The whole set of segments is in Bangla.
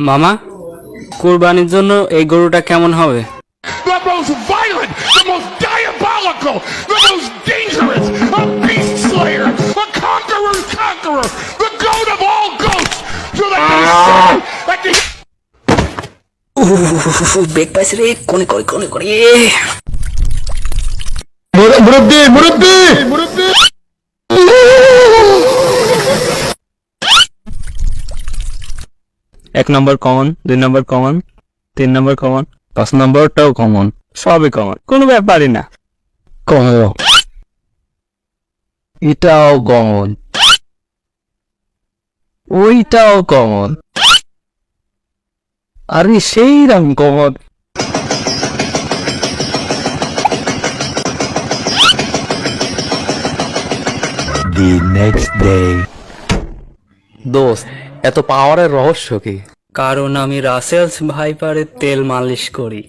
মামা, কুরবানির জন্য এই গরুটা কেমন হবে? The most violent, the most diabolical, the most dangerous, a beast slayer, a conqueror's conqueror, the goat of all goats, so that they say that the বেগ পাইছে রে, কোনে করে কোনে করে মুরব্বি মুরব্বি মুরব্বি এক নম্বর কমন, 2 নম্বর কমন, 3 নম্বর কমন, 5 নম্বরটাও কমন, সবই কমন, কোনো ব্যাপারই না। কমন, এটাও কমন, ওইটাও কমন, আরে সেই রকম কমন। The next day. দোস্ত, এত পাওয়ারের রহস্য কি? কারণ আমি রাসেলস ভাইপারের তেল মালিশ করি।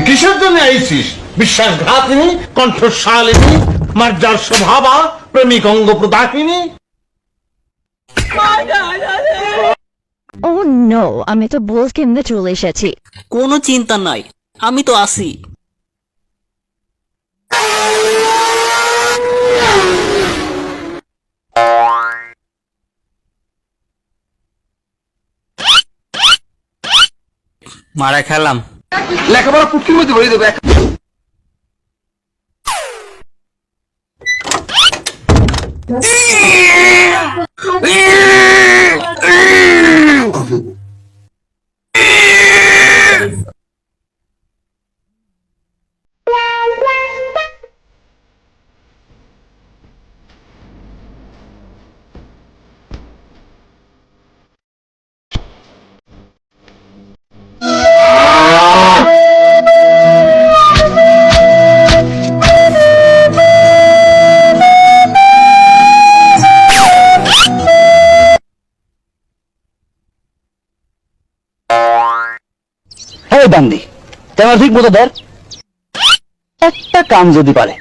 কিসের জন্য আইছিস? বিশ্বাসঘাতিনী, কণ্ঠশালিনী, মার্জার স্বভাবা, প্রেমিক অঙ্গ প্রদাহিনী। ও নো, আমি তো বল কিনতে চলে এসেছি। কোনো চিন্তা নাই, আমি তো আছি। মারা খেলাম। লেখাপড়া পুটকির মধ্যে ভরে দেবে। Hey, Bandi, তোমার ঠিক মতো ধর একটা কাম যদি পারে